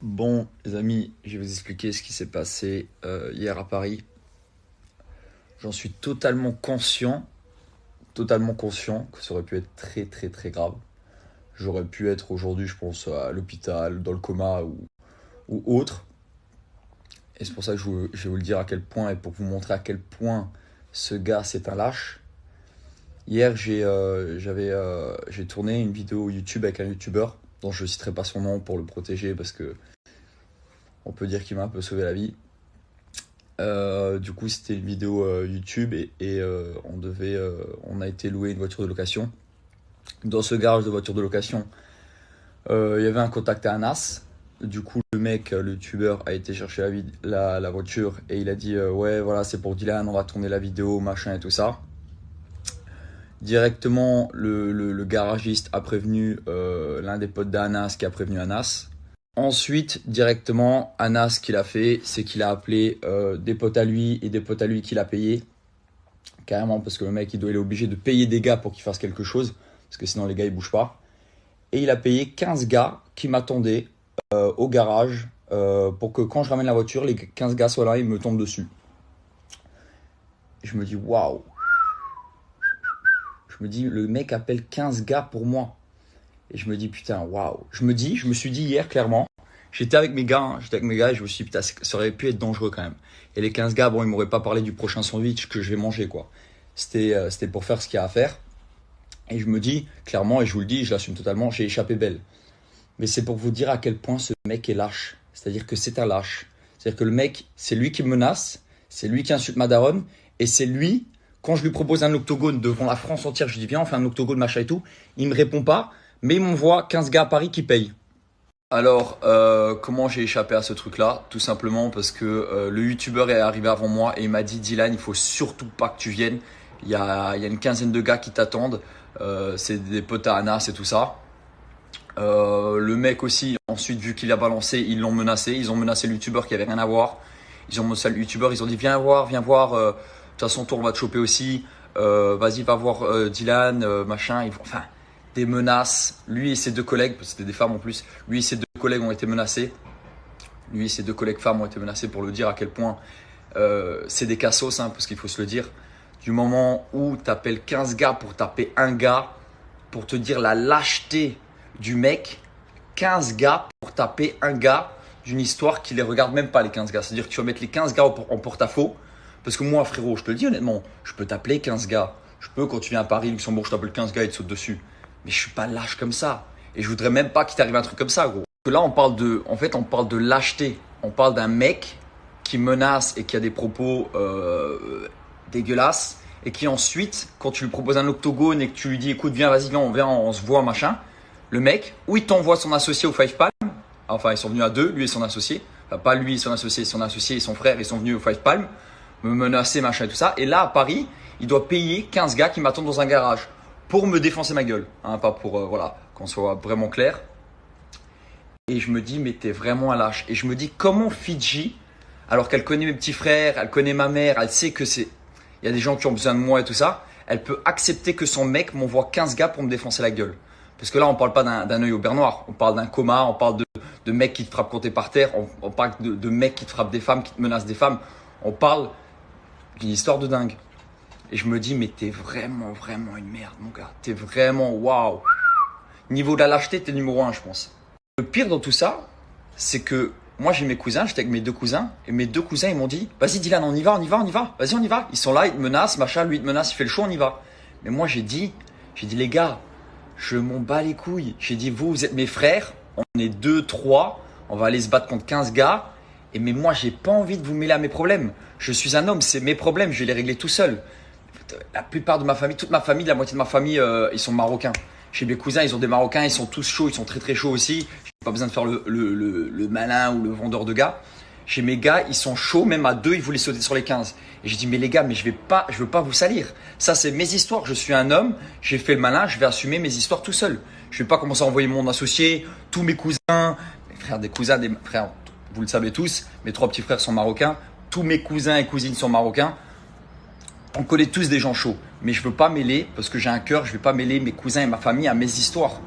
Bon, les amis, je vais vous expliquer ce qui s'est passé hier à Paris. J'en suis totalement conscient que ça aurait pu être très très très grave. J'aurais pu être aujourd'hui, je pense, à l'hôpital, dans le coma ou autre. Et c'est pour ça que je vais vous le dire à quel point et pour vous montrer à quel point ce gars c'est un lâche. Hier, j'ai tourné une vidéo YouTube avec un YouTuber dont je ne citerai pas son nom pour le protéger parce que on peut dire qu'il m'a un peu sauvé la vie. Du coup, c'était une vidéo YouTube et on a été louer une voiture de location. Dans ce garage de voiture de location, il y avait un contact à Anas. Du coup, le mec, le youtubeur, a été chercher la voiture et il a dit ouais, voilà, c'est pour Dylan, on va tourner la vidéo, machin et tout ça. Directement, le garagiste a prévenu l'un des potes d'Anas qui a prévenu Anas. Ensuite, directement, Anas, ce qu'il a fait, c'est qu'il a appelé des potes à lui et des potes à lui qu'il a payé. Carrément, parce que le mec, il est obligé de payer des gars pour qu'ils fassent quelque chose, parce que sinon les gars, ils bougent pas. Et il a payé 15 gars qui m'attendaient au garage pour que quand je ramène la voiture, les 15 gars soient là et me tombent dessus. Et je me dis, waouh. Je me dis, le mec appelle 15 gars pour moi. Et je me dis, putain, waouh. Je me suis dit hier, clairement, j'étais avec mes gars et je me suis dit, putain, ça aurait pu être dangereux quand même. Et les 15 gars, bon, ils m'auraient pas parlé du prochain sandwich que je vais manger, quoi. C'était pour faire ce qu'il y a à faire. Et je me dis, clairement, et je vous le dis, je l'assume totalement, j'ai échappé belle. Mais c'est pour vous dire à quel point ce mec est lâche. C'est-à-dire que c'est un lâche. C'est-à-dire que le mec, c'est lui qui me menace, c'est lui qui insulte ma daronne, et c'est lui, quand je lui propose un octogone devant la France entière, je lui dis, viens, on fait un octogone, machin et tout, il me répond pas, mais il m'envoie 15 gars à Paris qui payent. Alors, comment j'ai échappé à ce truc-là? Tout simplement parce que le youtubeur est arrivé avant moi et il m'a dit, Dylan, il faut surtout pas que tu viennes. Il y a une quinzaine de gars qui t'attendent. C'est des potes à Anas et tout ça. Le mec aussi, ensuite, vu qu'il a balancé, ils l'ont menacé. Ils ont menacé le youtubeur qui avait rien à voir. Ils ont menacé le youtubeur, ils ont dit, viens voir. De toute façon, toi, on va te choper aussi. Vas-y, va voir Dylan, machin. Enfin, des menaces. Lui et ses deux collègues, parce que c'était des femmes en plus, lui et ses deux collègues ont été menacés. Lui et ses deux collègues femmes ont été menacés pour le dire à quel point c'est des cassos, hein, parce qu'il faut se le dire. Du moment où tu appelles 15 gars pour taper un gars, pour te dire la lâcheté du mec, 15 gars pour taper un gars d'une histoire qui les regarde même pas, les 15 gars. C'est-à-dire que tu vas mettre les 15 gars en porte-à-faux. Parce que moi, frérot, je te le dis honnêtement, je peux t'appeler 15 gars. Je peux, quand tu viens à Paris, Luxembourg, je t'appelle 15 gars et te saute dessus. Mais je suis pas lâche comme ça. Et je voudrais même pas qu'il t'arrive un truc comme ça, gros. Parce que là, on parle de lâcheté. On parle d'un mec qui menace et qui a des propos dégueulasses. Et qui ensuite, quand tu lui proposes un octogone et que tu lui dis, écoute, viens, vas-y, viens, on se voit, machin. Le mec, ou il t'envoie son associé au Five Palm. Enfin, ils sont venus à deux, lui et son associé. Enfin, pas lui et son associé et son frère, ils sont venus au Five Palm. Me menacer, machin et tout ça. Et là, à Paris, il doit payer 15 gars qui m'attendent dans un garage pour me défoncer ma gueule. Hein, pas pour, voilà, qu'on soit vraiment clair. Et je me dis, mais t'es vraiment un lâche. Et je me dis, comment Fidji, alors qu'elle connaît mes petits frères, elle connaît ma mère, elle sait que il y a des gens qui ont besoin de moi et tout ça, elle peut accepter que son mec m'envoie 15 gars pour me défoncer la gueule. Parce que là, on parle pas d'un œil au beurre noir. On parle d'un coma, on parle de mecs qui te frappent quand t'es par terre, on parle de mecs qui te frappent des femmes, qui te menacent des femmes. On parle d'une histoire de dingue. Et je me dis, mais t'es vraiment, vraiment une merde, mon gars. T'es vraiment, waouh. Niveau de la lâcheté, t'es numéro 1, je pense. Le pire dans tout ça, c'est que moi, j'ai mes cousins, j'étais avec mes deux cousins, et mes deux cousins, ils m'ont dit, vas-y, Dylan, on y va. Vas-y, on y va. Ils sont là, ils te menacent, machin, lui, il te menace, il fait le show, on y va. Mais moi, j'ai dit, les gars, je m'en bats les couilles. J'ai dit, vous êtes mes frères, on est 2, 3, on va aller se battre contre 15 gars. Mais moi, j'ai pas envie de vous mêler à mes problèmes. Je suis un homme, c'est mes problèmes, je vais les régler tout seul. La plupart de ma famille, toute ma famille, la moitié de ma famille, ils sont marocains. Chez mes cousins, ils ont des marocains, ils sont tous chauds, ils sont très très chauds aussi. J'ai pas besoin de faire le malin ou le vendeur de gars. Chez mes gars, ils sont chauds, même à 2, ils voulaient sauter sur les 15. Et j'ai dit, mais les gars, mais je veux pas vous salir. Ça, c'est mes histoires. Je suis un homme, j'ai fait le malin, je vais assumer mes histoires tout seul. Je vais pas commencer à envoyer mon associé, tous mes cousins, mes frères, des cousins, des frères, vous le savez tous, mes 3 petits frères sont marocains, tous mes cousins et cousines sont marocains. On connaît tous des gens chauds, mais je veux pas mêler, parce que j'ai un cœur, je vais pas mêler mes cousins et ma famille à mes histoires.